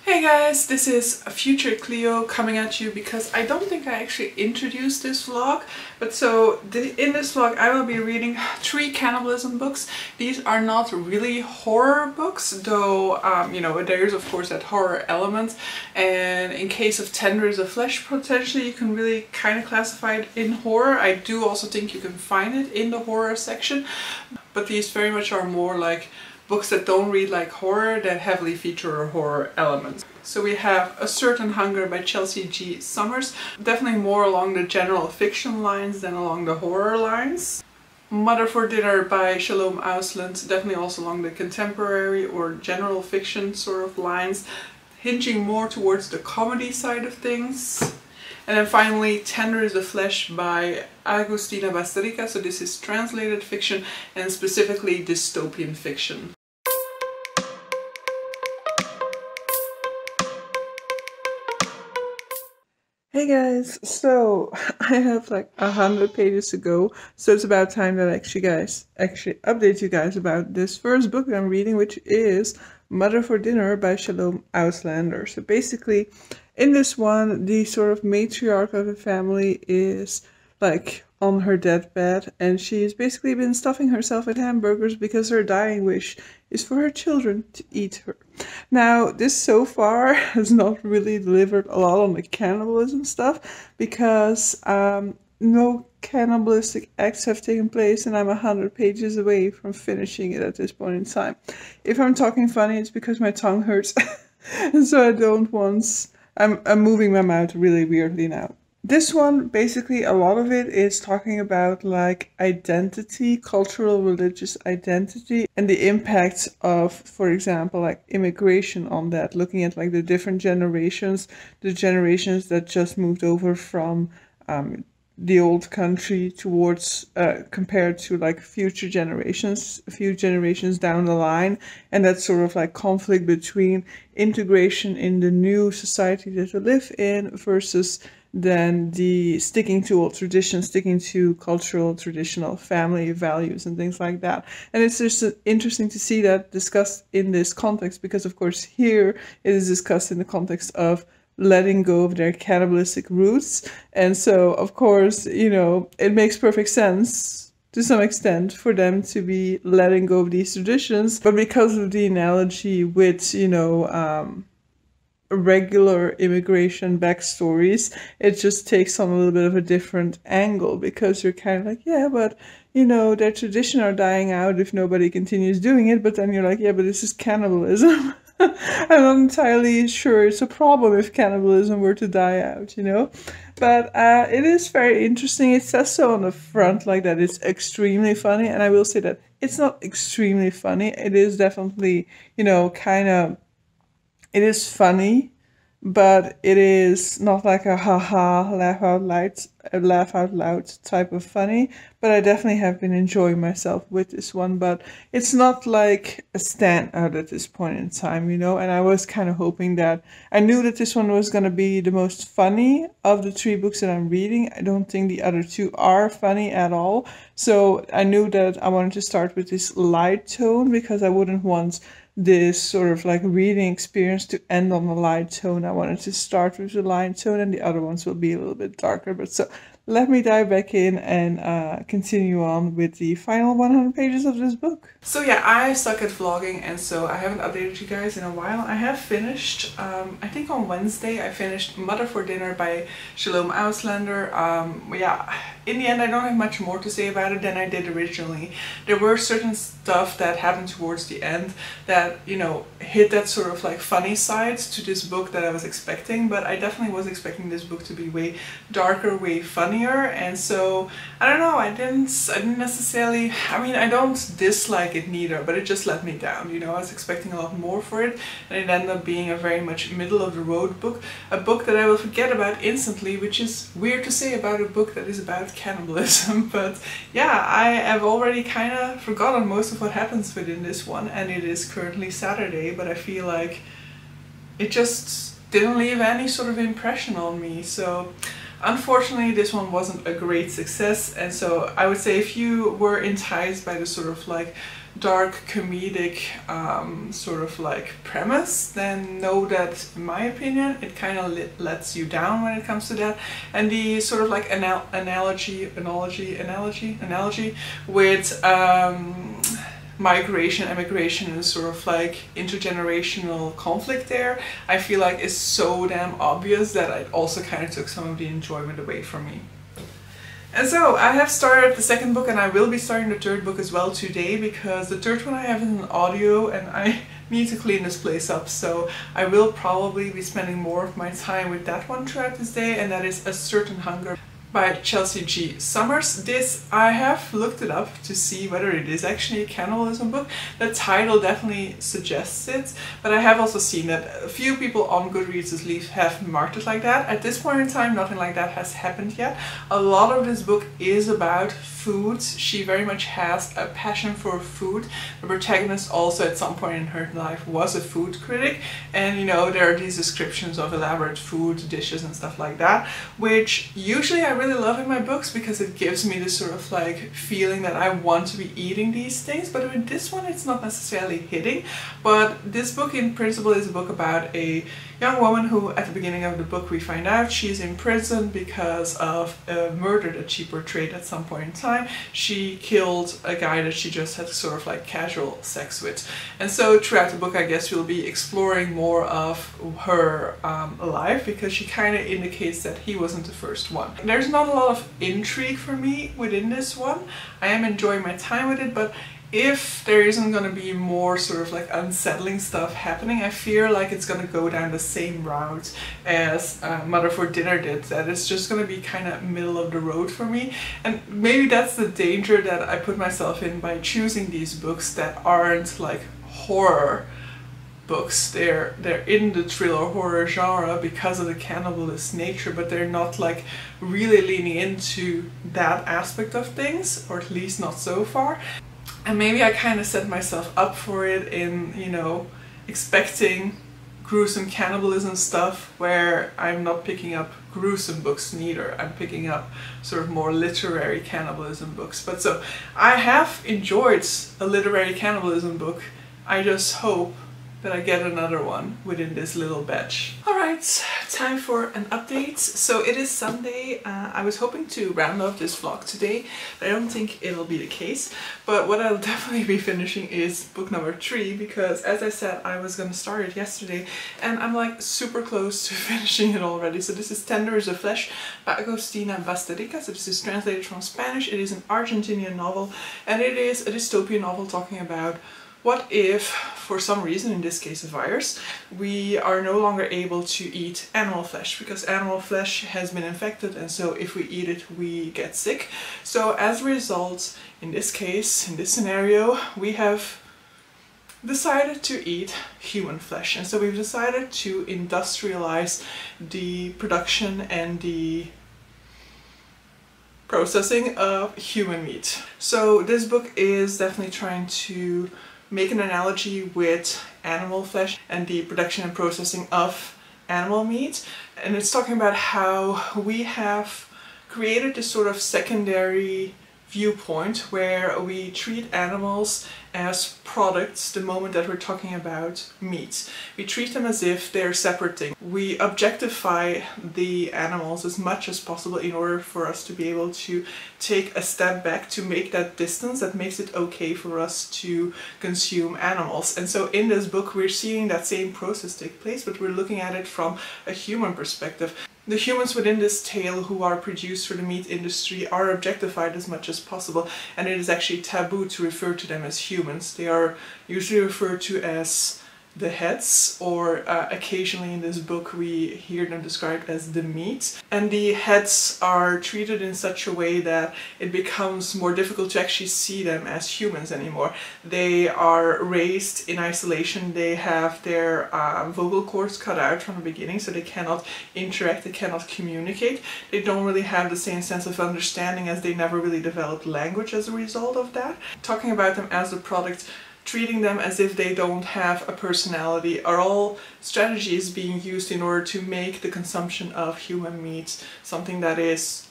Hey guys, this is Future Cleo coming at you because I don't think I actually introduced this vlog, but in this vlog I will be reading 3 cannibalism books. These are not really horror books, though there's of course that horror element, and in case of Tender is the Flesh, potentially you can really kind of classify it in horror. I do also think you can find it in the horror section, but these very much are more like books that don't read like horror, that heavily feature horror elements. So we have A Certain Hunger by Chelsea G. Summers, definitely more along the general fiction lines than along the horror lines. Mother for Dinner by Shalom Ausland, definitely also along the contemporary or general fiction sort of lines, hinging more towards the comedy side of things. And then finally, Tender is the Flesh by Agustina Basterica. So this is translated fiction and specifically dystopian fiction. Hey guys, so I have like 100 pages to go, so it's about time that I actually update you guys about this first book that I'm reading, which is Mother for Dinner by Shalom Auslander. So basically, in this one, the sort of matriarch of the family is like on her deathbed, and she's basically been stuffing herself with hamburgers because her dying wish is for her children to eat her. Now, this so far has not really delivered a lot on the cannibalism stuff because no cannibalistic acts have taken place, and I'm 100 pages away from finishing it at this point in time. If I'm talking funny, it's because my tongue hurts, and so I don't want. I'm moving my mouth really weirdly now. This one, basically, a lot of it is talking about like identity, cultural, religious identity, and the impact of, for example, like immigration on that, looking at like the different generations, the generations that just moved over from the old country towards, compared to like future generations, a few generations down the line, and that sort of like conflict between integration in the new society that we live in versus then the sticking to old traditions, sticking to cultural, traditional family values and things like that. And it's just interesting to see that discussed in this context, because of course here it is discussed in the context of letting go of their cannibalistic roots. And so of course, you know, it makes perfect sense to some extent for them to be letting go of these traditions, but because of the analogy with, you know, regular immigration backstories, it just takes on a little bit of a different angle, because you're kind of like, yeah, but you know, their tradition are dying out if nobody continues doing it, but then you're like, yeah, but this is cannibalism. I'm not entirely sure it's a problem if cannibalism were to die out, you know? But it is very interesting. It says so on the front like that it's extremely funny, and I will say that it's not extremely funny. It is definitely, you know, kind of, it is funny, but it is not like a haha, laugh out loud type of funny. But I definitely have been enjoying myself with this one, but it's not like a standout at this point in time, you know. And I was kind of hoping that, I knew that this one was going to be the most funny of the 3 books that I'm reading. I don't think the other 2 are funny at all. So I knew that I wanted to start with this light tone, because I wouldn't want this sort of like reading experience to end on a light tone. I wanted to start with the light tone, and the other ones will be a little bit darker. But so let me dive back in and continue on with the final 100 pages of this book. So yeah, I suck at vlogging, and so I haven't updated you guys in a while. I have finished, I think on Wednesday, I finished Mother for Dinner by Shalom Auslander. Yeah, in the end I don't have much more to say about it than I did originally. There were certain stuff that happened towards the end that, you know, hit that sort of like funny side to this book that I was expecting, but I definitely was expecting this book to be way darker, way funnier. And so I don't know, I didn't necessarily, I mean, I don't dislike it neither, but it just let me down, you know. I was expecting a lot more for it, and it ended up being a very much middle of the road book, a book that I will forget about instantly, which is weird to say about a book that is about cannibalism. But yeah, I have already kind of forgotten most of what happens within this one, and it is currently Saturday, but I feel like it just didn't leave any sort of impression on me. So unfortunately, this one wasn't a great success, and so I would say if you were enticed by the sort of like dark comedic sort of like premise, then know that, in my opinion, it kind of lets you down when it comes to that. And the sort of like analogy with migration, immigration, and sort of like intergenerational conflict there, I feel like is so damn obvious that it also kind of took some of the enjoyment away from me. And so I have started the second book, and I will be starting the third book as well today, because the third one I have is an audio and I need to clean this place up, so I will probably be spending more of my time with that one throughout this day, and that is A Certain Hunger by Chelsea G. Summers. This, I have looked it up to see whether it is actually a cannibalism book. The title definitely suggests it, but I have also seen that a few people on Goodreads at least have marked it like that. At this point in time, nothing like that has happened yet. A lot of this book is about food. She very much has a passion for food. The protagonist also at some point in her life was a food critic, and you know, there are these descriptions of elaborate food dishes and stuff like that, which usually I really love in my books because it gives me this sort of like feeling that I want to be eating these things. But with this one, it's not necessarily hitting. But this book in principle is a book about a young woman who, at the beginning of the book, we find out she's in prison because of a murder that she portrayed at some point in time. She killed a guy that she just had sort of like casual sex with. And so throughout the book, I guess we'll be exploring more of her life, because she kind of indicates that he wasn't the first one. There's not a lot of intrigue for me within this one. I am enjoying my time with it, but if there isn't going to be more sort of like unsettling stuff happening, I feel like it's going to go down the same route as Mother for Dinner did, that it's just going to be kind of middle of the road for me. And maybe that's the danger that I put myself in by choosing these books that aren't like horror books. They're in the thriller horror genre because of the cannibalist nature, but they're not like really leaning into that aspect of things, or at least not so far. And maybe I kind of set myself up for it in, you know, expecting gruesome cannibalism stuff, where I'm not picking up gruesome books neither. I'm picking up sort of more literary cannibalism books. But so I have enjoyed a literary cannibalism book. I just hope that I get another one within this little batch. Alright, time for an update. So it is Sunday. I was hoping to round off this vlog today, but I don't think it'll be the case. But what I'll definitely be finishing is book number 3, because as I said, I was gonna start it yesterday, and I'm like super close to finishing it already. So this is Tender as a Flesh by Agostina Bastarrica. So this is translated from Spanish. It is an Argentinian novel, and it is a dystopian novel talking about what if, for some reason, in this case a virus, we are no longer able to eat animal flesh, because animal flesh has been infected, and so if we eat it we get sick. So as a result, in this case, in this scenario, we have decided to eat human flesh. And so we've decided to industrialize the production and the processing of human meat. So this book is definitely trying to make an analogy with animal flesh and the production and processing of animal meat. And it's talking about how we have created this sort of secondary viewpoint where we treat animals as products the moment that we're talking about meat. We treat them as if they're separate things. We objectify the animals as much as possible in order for us to be able to take a step back, to make that distance that makes it okay for us to consume animals. And so in this book we're seeing that same process take place, but we're looking at it from a human perspective. The humans within this tale who are produced for the meat industry are objectified as much as possible, and it is actually taboo to refer to them as humans. They are usually referred to as the heads, or occasionally in this book we hear them described as the meat. And the heads are treated in such a way that it becomes more difficult to actually see them as humans anymore. They are raised in isolation. They have their vocal cords cut out from the beginning, so they cannot interact, they cannot communicate. They don't really have the same sense of understanding, as they never really developed language as a result of that. Talking about them as a product, treating them as if they don't have a personality, are all strategies being used in order to make the consumption of human meat something that is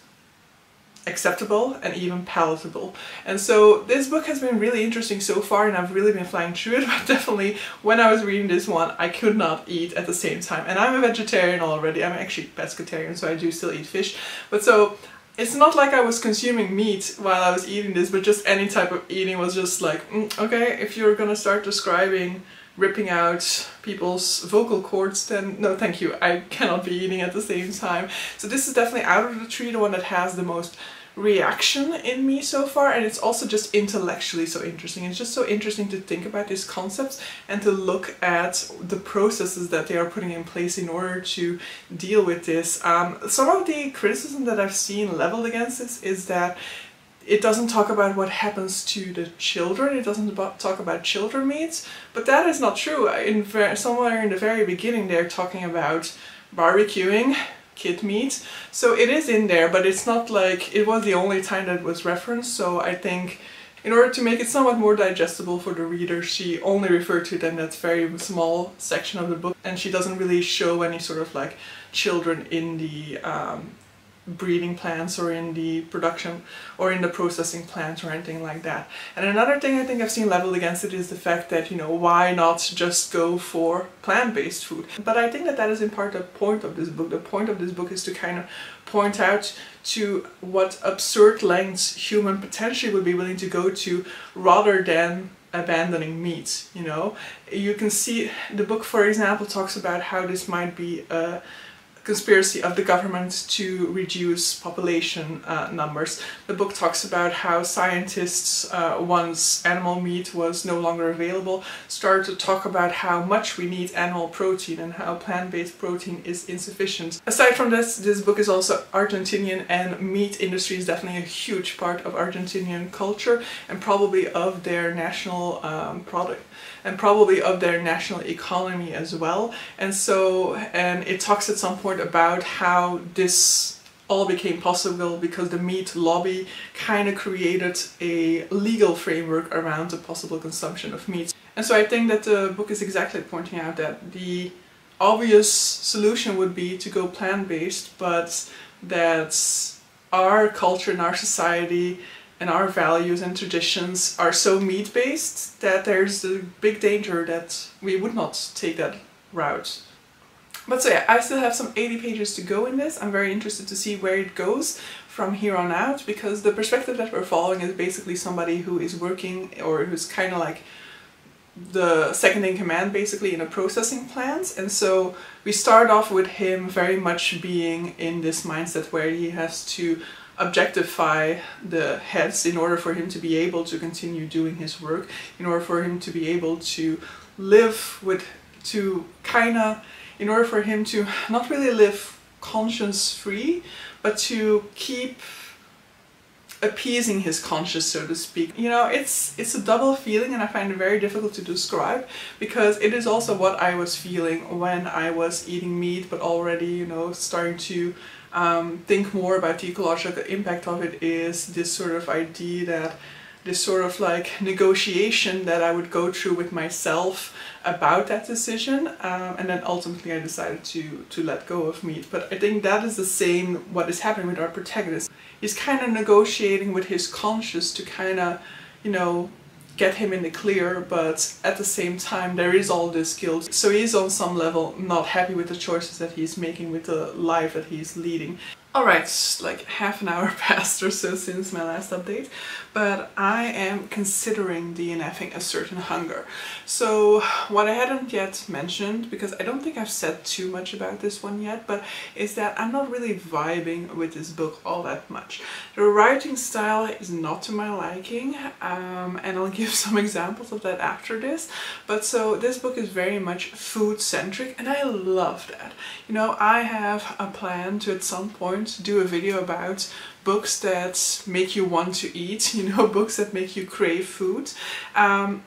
acceptable and even palatable. And so this book has been really interesting so far, and I've really been flying through it, but definitely when I was reading this one I could not eat at the same time. And I'm a vegetarian already. I'm actually pescatarian, so I do still eat fish, but so it's not like I was consuming meat while I was eating this, but just any type of eating was just like, okay, if you're gonna start describing ripping out people's vocal cords, then no thank you, I cannot be eating at the same time. So this is definitely out of the three the one that has the most reaction in me so far, and it's also just intellectually so interesting. It's just so interesting to think about these concepts and to look at the processes that they are putting in place in order to deal with this. Some of the criticism that I've seen leveled against this is that it doesn't talk about what happens to the children, it doesn't talk about children meats, but that is not true. Somewhere in the very beginning they're talking about barbecuing kid meat, so it is in there, but it's not like it was the only time that it was referenced. So I think in order to make it somewhat more digestible for the reader, she only referred to it in that very small section of the book, and she doesn't really show any sort of like children in the breeding plants or in the production or in the processing plants or anything like that. And another thing I think I've seen leveled against it is the fact that, you know, why not just go for plant-based food? But I think that that is in part the point of this book. The point of this book is to kind of point out to what absurd lengths human potentially would be willing to go to rather than abandoning meat, you know? You can see the book, for example, talks about how this might be a conspiracy of the government to reduce population numbers. The book talks about how scientists, once animal meat was no longer available, started to talk about how much we need animal protein and how plant-based protein is insufficient. Aside from this book is also Argentinian, and meat industry is definitely a huge part of Argentinian culture and probably of their national product and probably of their national economy as well. And so, and it talks at some point about how this all became possible because the meat lobby kind of created a legal framework around the possible consumption of meat. And so I think that the book is exactly pointing out that the obvious solution would be to go plant-based, but that our culture and our society and our values and traditions are so meat-based that there's a big danger that we would not take that route. But so yeah, I still have some 80 pages to go in this. I'm very interested to see where it goes from here on out, because the perspective that we're following is basically somebody who is working, or who's kind of like the second in command basically in a processing plant. And so we start off with him very much being in this mindset where he has to objectify the heads in order for him to be able to continue doing his work, in order for him to be able to live with, in order for him to not really live conscience free, but to keep appeasing his conscience, so to speak. You know, it's a double feeling, and I find it very difficult to describe, because it is also what I was feeling when I was eating meat, but already, you know, starting to think more about the ecological impact of it, is this sort of idea that this sort of like negotiation that I would go through with myself about that decision, and then ultimately I decided to let go of meat. But I think that is the same what is happening with our protagonist. He's kind of negotiating with his conscience to kind of, you know, get him in the clear, but at the same time there is all this guilt. So he's on some level not happy with the choices that he's making, with the life that he's leading. Alright, like half an hour passed or so since my last update, but I am considering DNFing A Certain Hunger. So what I hadn't yet mentioned, because I don't think I've said too much about this one yet, but is that I'm not really vibing with this book all that much. The writing style is not to my liking, and I'll give some examples of that after this. But so this book is very much food centric, and I love that. You know, I have a plan to at some point do a video about books that make you want to eat, you know, books that make you crave food.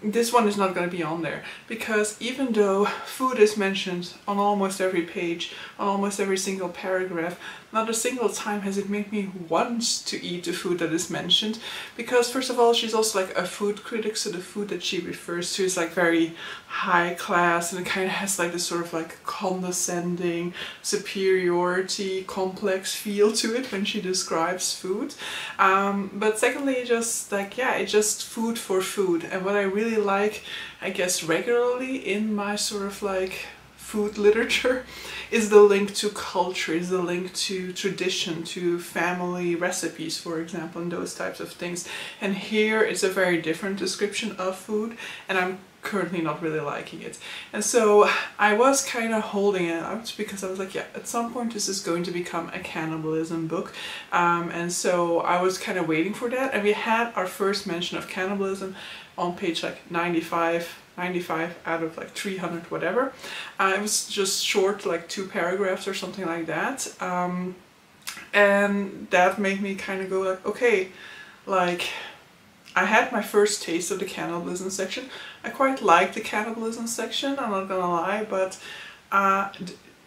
This one is not going to be on there, because even though food is mentioned on almost every page, on almost every single paragraph, not a single time has it made me want to eat the food that is mentioned. Because first of all, she's also like a food critic, so the food that she refers to is like very high class, and it kind of has like this sort of like condescending superiority complex feel to it when she describes loves food. But secondly, just like, yeah, it's just food for food. And what I really like, I guess, regularly in my sort of like food literature is the link to culture, is the link to tradition, to family recipes, for example, and those types of things. And here it's a very different description of food, and I'm currently not really liking it. And so I was kind of holding it out because I was like, yeah, at some point this is going to become a cannibalism book. And so I was kind of waiting for that. And we had our first mention of cannibalism on page like 95 out of like 300 whatever. It was just short, like 2 paragraphs or something like that. And that made me kind of go like, okay, like I had my first taste of the cannibalism section. I quite liked the cannibalism section, I'm not gonna lie, but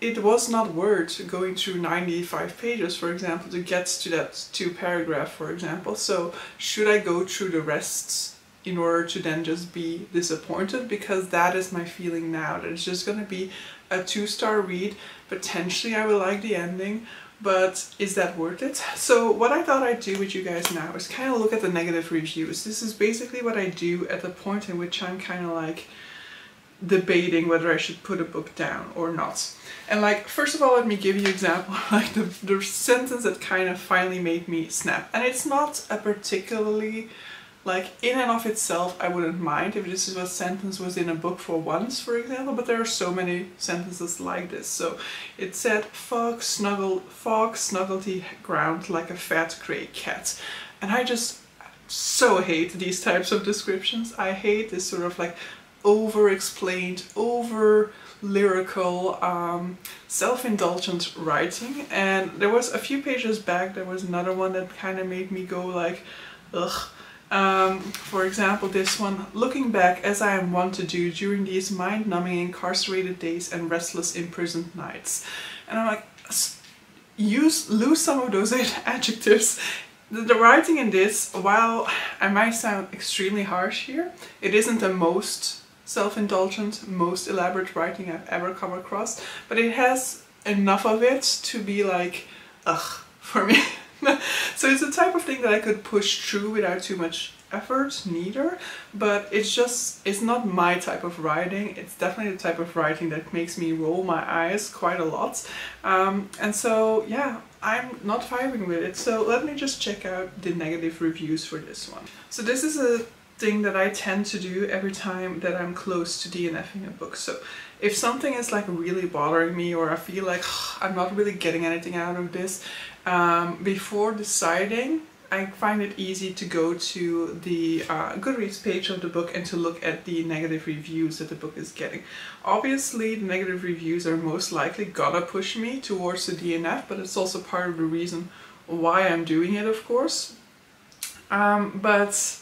it was not worth going through 95 pages, for example, to get to that 2 paragraph, for example. So should I go through the rest in order to then just be disappointed? Because that is my feeling now, that it's just gonna be a 2-star read. Potentially I will like the ending, but is that worth it? So what I thought I'd do with you guys now is kind of look at the negative reviews. This is basically what I do at the point in which I'm kind of like debating whether I should put a book down or not. And like, first of all, let me give you an example, like the sentence that kind of finally made me snap. And it's not a particularly, like, in and of itself, I wouldn't mind if this is what sentence was in a book for once, for example, but there are so many sentences like this. So it said, Fox snuggled the ground like a fat grey cat. And I just so hate these types of descriptions. I hate this sort of like over-explained, over-lyrical, self-indulgent writing. And there was a few pages back, there was another one that kind of made me go like, ugh. For example, this one, looking back as I am wont to do during these mind-numbing incarcerated days and restless imprisoned nights. And I'm like, lose some of those adjectives. The writing in this, while I might sound extremely harsh here, it isn't the most self-indulgent, most elaborate writing I've ever come across, but it has enough of it to be like, ugh, for me. So it's the type of thing that I could push through without too much effort, neither, but it's not my type of writing. It's definitely the type of writing that makes me roll my eyes quite a lot. And so yeah, I'm not vibing with it. So let me just check out the negative reviews for this one. So this is a thing that I tend to do every time that I'm close to DNFing a book. So if something is like really bothering me, or I feel like I'm not really getting anything out of this, before deciding, I find it easy to go to the Goodreads page of the book and to look at the negative reviews that the book is getting. Obviously, the negative reviews are most likely gonna push me towards the DNF, but it's also part of the reason why I'm doing it, of course. But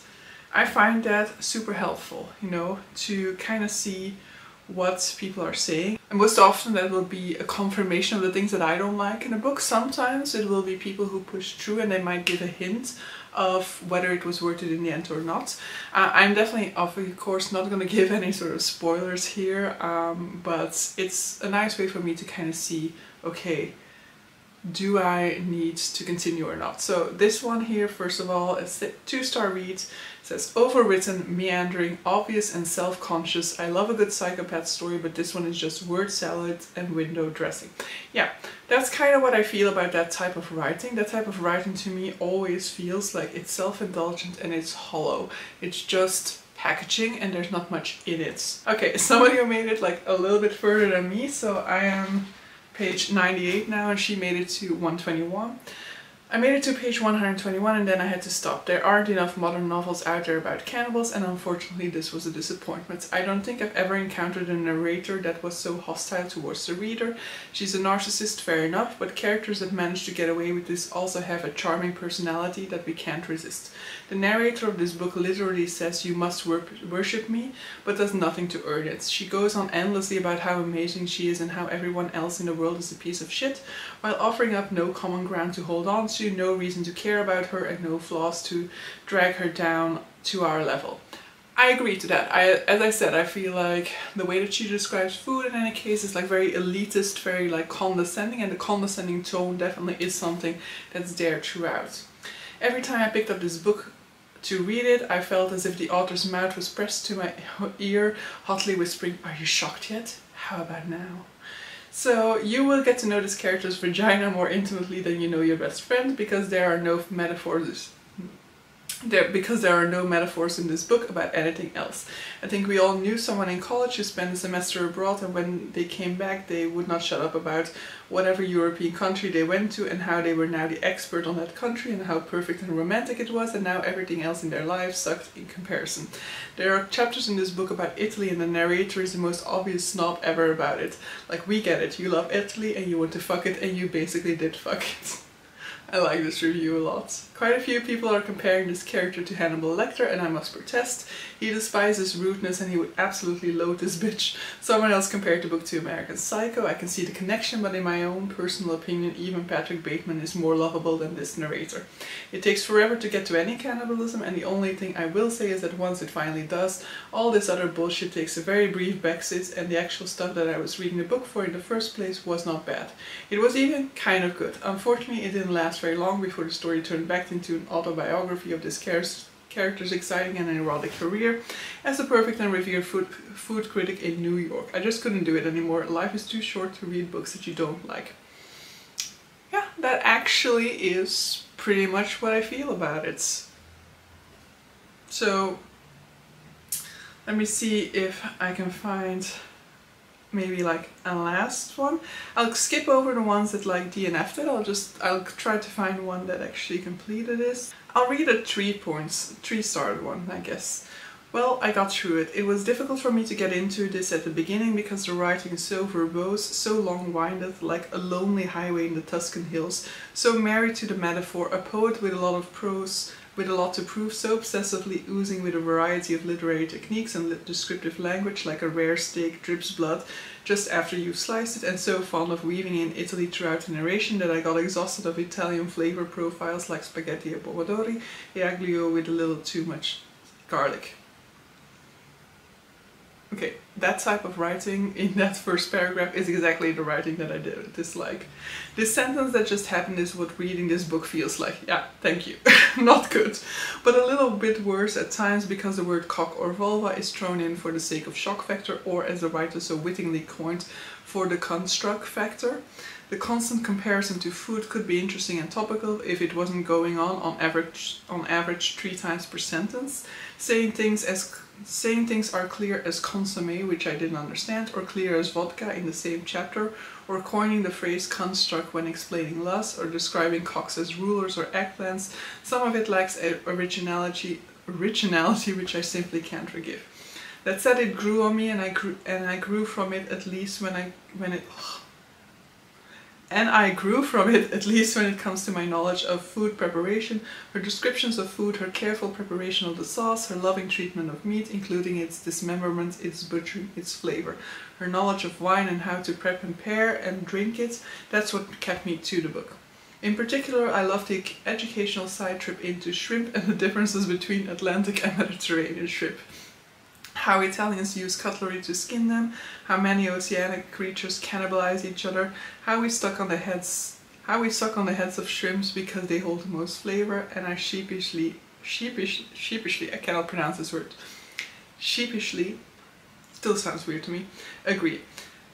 I find that super helpful, you know, to kind of see what people are saying. And most often that will be a confirmation of the things that I don't like in a book. Sometimes it will be people who push through and they might give a hint of whether it was worth it in the end or not. I'm definitely, of course, not going to give any sort of spoilers here, but it's a nice way for me to kind of see, okay, do I need to continue or not? So this one here, first of all, it's the 2-star read. It says, overwritten, meandering, obvious and self-conscious. I love a good psychopath story, but this one is just word salad and window dressing. Yeah, that's kind of what I feel about that type of writing. That type of writing to me always feels like it's self-indulgent and it's hollow. It's just packaging and there's not much in it. Okay, somebody who made it like a little bit further than me, so I am page 98 now, and she made it to 121. I made it to page 121 and then I had to stop. There aren't enough modern novels out there about cannibals, and unfortunately this was a disappointment. I don't think I've ever encountered a narrator that was so hostile towards the reader. She's a narcissist, fair enough, but characters that manage to get away with this also have a charming personality that we can't resist. The narrator of this book literally says, you must worship me, but does nothing to earn it. She goes on endlessly about how amazing she is and how everyone else in the world is a piece of shit, while offering up no common ground to hold on to, no reason to care about her, and no flaws to drag her down to our level. I agree to that. As I said, I feel like the way that she describes food in any case is like very elitist, very like condescending, and the condescending tone definitely is something that's there throughout. Every time I picked up this book to read it, I felt as if the author's mouth was pressed to my ear, hotly whispering, "Are you shocked yet? How about now?" So you will get to know this character's vagina more intimately than you know your best friend, because there are no metaphors in this book about anything else. I think we all knew someone in college who spent a semester abroad, and when they came back they would not shut up about whatever European country they went to and how they were now the expert on that country and how perfect and romantic it was, and now everything else in their lives sucked in comparison. There are chapters in this book about Italy and the narrator is the most obvious snob ever about it. Like, we get it, you love Italy and you want to fuck it, and you basically did fuck it. I like this review a lot. Quite a few people are comparing this character to Hannibal Lecter, and I must protest. He despises rudeness and he would absolutely loathe this bitch. Someone else compared the book to American Psycho. I can see the connection, but in my own personal opinion, even Patrick Bateman is more lovable than this narrator. It takes forever to get to any cannibalism, and the only thing I will say is that once it finally does, all this other bullshit takes a very brief backseat, and the actual stuff that I was reading the book for in the first place was not bad. It was even kind of good. Unfortunately, it didn't last very long before the story turned back into an autobiography of this character's exciting and erotic career as a perfect and revered food critic in New York. I just couldn't do it anymore. Life is too short to read books that you don't like. Yeah, that actually is pretty much what I feel about it. So let me see if I can find maybe like a last one. I'll skip over the ones that like DNF'd it. I'll try to find one that actually completed this. I'll read a 3-star one, I guess. Well, I got through it. It was difficult for me to get into this at the beginning because the writing is so verbose, so long-winded, like a lonely highway in the Tuscan hills, so married to the metaphor, a poet with a lot of prose, with a lot to prove, so obsessively oozing with a variety of literary techniques and descriptive language, like a rare steak drips blood just after you've sliced it, and so fond of weaving in Italy throughout the narration that I got exhausted of Italian flavor profiles like spaghetti e pomodori, e aglio with a little too much garlic. Okay, that type of writing in that first paragraph is exactly the writing that I dislike. This sentence that just happened is what reading this book feels like. Yeah, thank you. Not good. But a little bit worse at times because the word cock or vulva is thrown in for the sake of shock factor, or as the writer so wittingly coined, for the construct factor. The constant comparison to food could be interesting and topical if it wasn't going on average 3 times per sentence. Saying things are clear as consommé, which I didn't understand, or clear as vodka in the same chapter, or coining the phrase construct when explaining lust, or describing cocks as rulers or eggplants. Some of it lacks originality which I simply can't forgive. That said, it grew on me, and I grew from it at least when it comes to my knowledge of food preparation, her descriptions of food, her careful preparation of the sauce, her loving treatment of meat, including its dismemberment, its butchering, its flavor, her knowledge of wine and how to prep and pair and drink it. That's what kept me to the book. In particular, I loved the educational side trip into shrimp and the differences between Atlantic and Mediterranean shrimp. How Italians use cutlery to skin them, how many oceanic creatures cannibalize each other, how we suck on the heads of shrimps because they hold the most flavor, and I sheepishly, I cannot pronounce this word, sheepishly, still sounds weird to me, agree.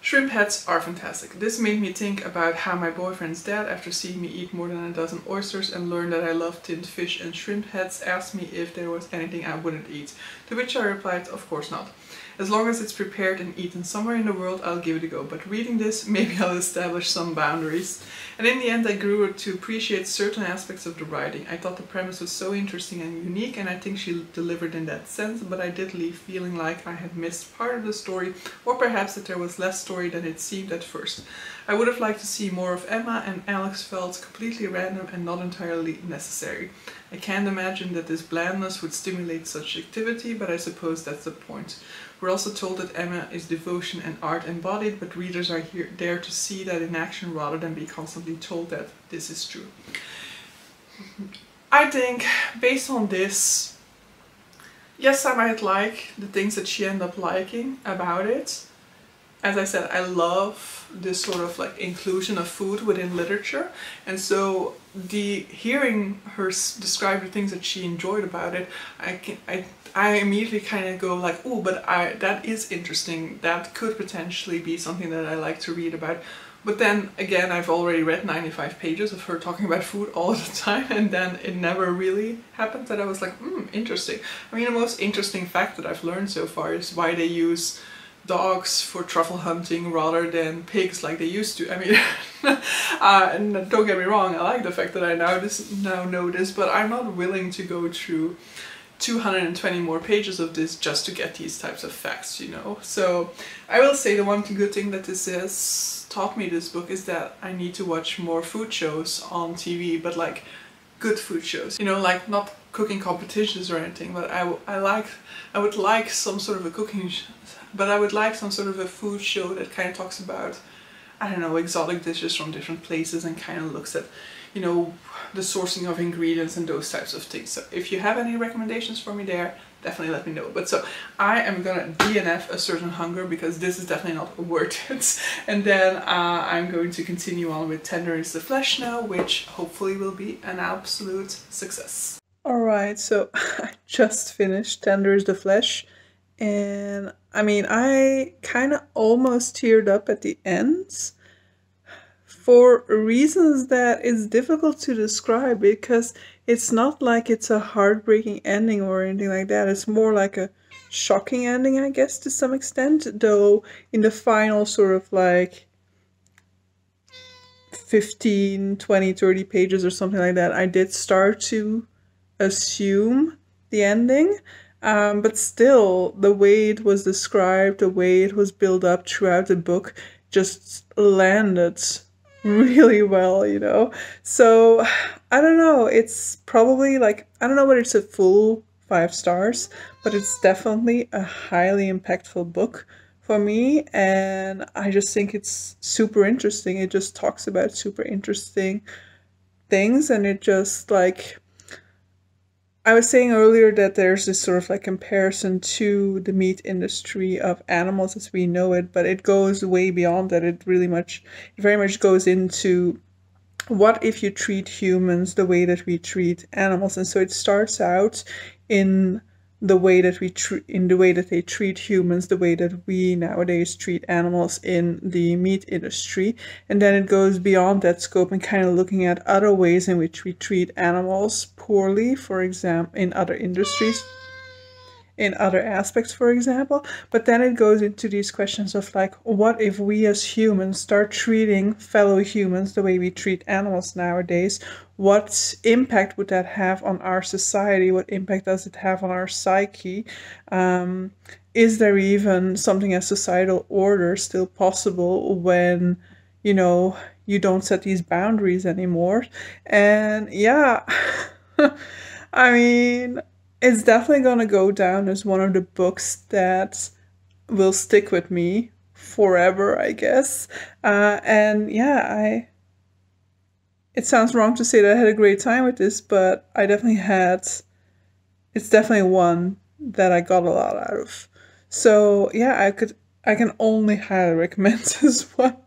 Shrimp heads are fantastic. This made me think about how my boyfriend's dad, after seeing me eat more than a dozen oysters and learn that I love tinned fish and shrimp heads, asked me if there was anything I wouldn't eat, to which I replied, of course not. As long as it's prepared and eaten somewhere in the world, I'll give it a go, but reading this, maybe I'll establish some boundaries. And in the end, I grew to appreciate certain aspects of the writing. I thought the premise was so interesting and unique, and I think she delivered in that sense, but I did leave feeling like I had missed part of the story, or perhaps that there was less story than it seemed at first. I would have liked to see more of Emma, and Alex felt completely random and not entirely necessary. I can't imagine that this blandness would stimulate such activity, but I suppose that's the point. We're also told that Emma is devotion and art embodied, but readers are there to see that in action rather than be constantly told that this is true. I think, based on this, yes, I might like the things that she ended up liking about it. As I said, I love this sort of like inclusion of food within literature, and so hearing her describe the things that she enjoyed about it, I immediately kind of go like, oh, but that is interesting. That could potentially be something that I like to read about. But then again, I've already read 95 pages of her talking about food all the time, and then it never really happened that I was like, interesting. I mean, the most interesting fact that I've learned so far is why they use dogs for truffle hunting rather than pigs like they used to. I mean, and don't get me wrong, I like the fact that I now know this, but I'm not willing to go through 220 more pages of this just to get these types of facts, you know. So I will say the one good thing that this has taught me, this book, is that I need to watch more food shows on TV, but like good food shows, you know, like not cooking competitions or anything, but I would like some sort of a but I would like some sort of a food show that kind of talks about, I don't know, exotic dishes from different places and kind of looks at, you know, the sourcing of ingredients and those types of things. So if you have any recommendations for me there, definitely let me know. But so I am gonna DNF A Certain Hunger because this is definitely not worth it. And then I'm going to continue on with Tender is the Flesh now, which hopefully will be an absolute success. Alright, so I just finished Tender is the Flesh, and I mean, I kind of almost teared up at the ends for reasons that it's difficult to describe, because it's not like it's a heartbreaking ending or anything like that. It's more like a shocking ending, I guess, to some extent, though in the final sort of like 15, 20, 30 pages or something like that, I did start to assume the ending. But still, the way it was described, the way it was built up throughout the book just landed really well, you know? So, I don't know, it's probably like, I don't know whether it's a full 5 stars, but it's definitely a highly impactful book for me, and I just think it's super interesting. It just talks about super interesting things, and it just like, I was saying earlier that there's this sort of like comparison to the meat industry of animals as we know it, but it goes way beyond that. It very much goes into what if you treat humans the way that we treat animals. And so it starts out in the way that they treat humans, the way that we nowadays treat animals in the meat industry, and then it goes beyond that scope and kind of looking at other ways in which we treat animals poorly, for example, in other industries, in other aspects, for example. But then it goes into these questions of like, what if we as humans start treating fellow humans the way we treat animals nowadays? What impact would that have on our society? What impact does it have on our psyche? Is there even something as societal order still possible when, you know, you don't set these boundaries anymore? And yeah, I mean, it's definitely gonna go down as one of the books that will stick with me forever, I guess. And yeah, it sounds wrong to say that I had a great time with this, but I definitely had. It's definitely one that I got a lot out of. So yeah, I can only highly recommend this one.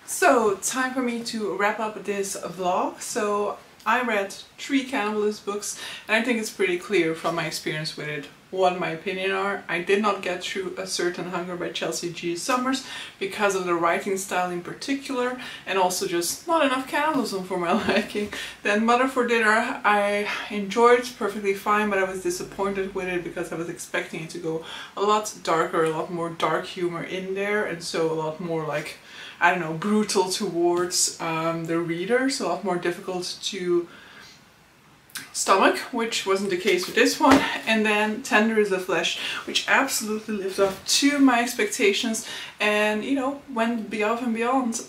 So time for me to wrap up this vlog. So I read 3 Cannibalism books, and I think it's pretty clear from my experience with it what my opinion are. I did not get through A Certain Hunger by Chelsea G. Summers because of the writing style in particular, and also just not enough cannibalism for my liking. Then Mother for Dinner I enjoyed perfectly fine, but I was disappointed with it because I was expecting it to go a lot darker, a lot more dark humor in there, and so a lot more like, I don't know, brutal towards the reader, so a lot more difficult to stomach, which wasn't the case with this one. And then Tender is the Flesh, which absolutely lived up to my expectations, and you know, went above and beyond.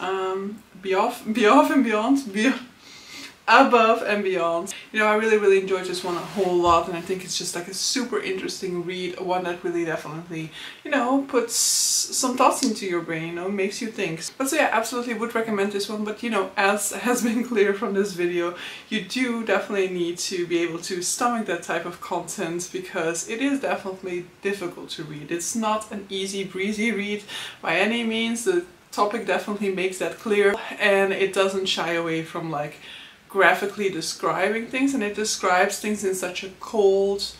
You know, I really enjoyed this one a whole lot, and I think it's just like a super interesting read, one that really definitely, you know, puts some thoughts into your brain, you know, makes you think. But so yeah, absolutely would recommend this one, but you know, as has been clear from this video, you do definitely need to be able to stomach that type of content, because it is definitely difficult to read. It's not an easy breezy read by any means. The topic definitely makes that clear, and it doesn't shy away from like graphically describing things, and it describes things in such a cold,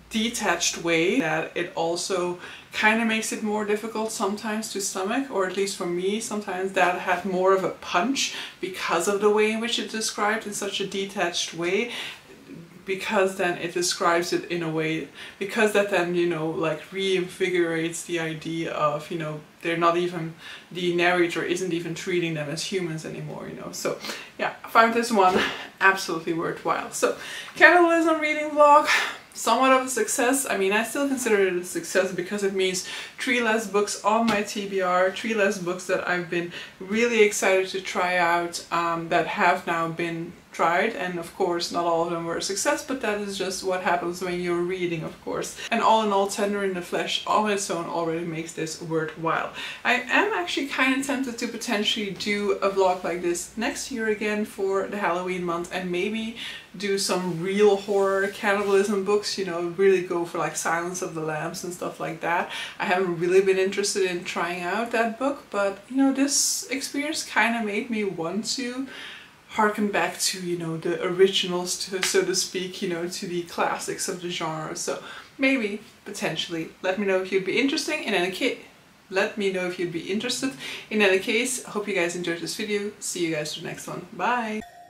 detached way that it also kind of makes it more difficult sometimes to stomach, or at least for me sometimes that had more of a punch because of the way in which it described in such a detached way, because then it describes it in a way, because that then, you know, like reinvigorates the idea of, you know, they're not even, the narrator isn't even treating them as humans anymore, you know. So yeah, I found this one absolutely worthwhile. So Cannibalism reading vlog, somewhat of a success. I mean, I still consider it a success because it means 3 less books on my TBR, 3 less books that I've been really excited to try out, that have now been tried, and of course not all of them were a success, but that is just what happens when you're reading, of course. And all in all, Tender in the Flesh on its own already makes this worthwhile. I am actually kind of tempted to potentially do a vlog like this next year again for the Halloween month, and maybe do some real horror cannibalism books, you know, really go for like Silence of the Lambs and stuff like that. I haven't really been interested in trying out that book, but you know, this experience kind of made me want to harken back to, you know, the originals, to, so to speak, you know, to the classics of the genre. So maybe, potentially, let me know if you'd be interested. In any case, let me know if you'd be interested. In any case, I hope you guys enjoyed this video. See you guys for the next one. Bye!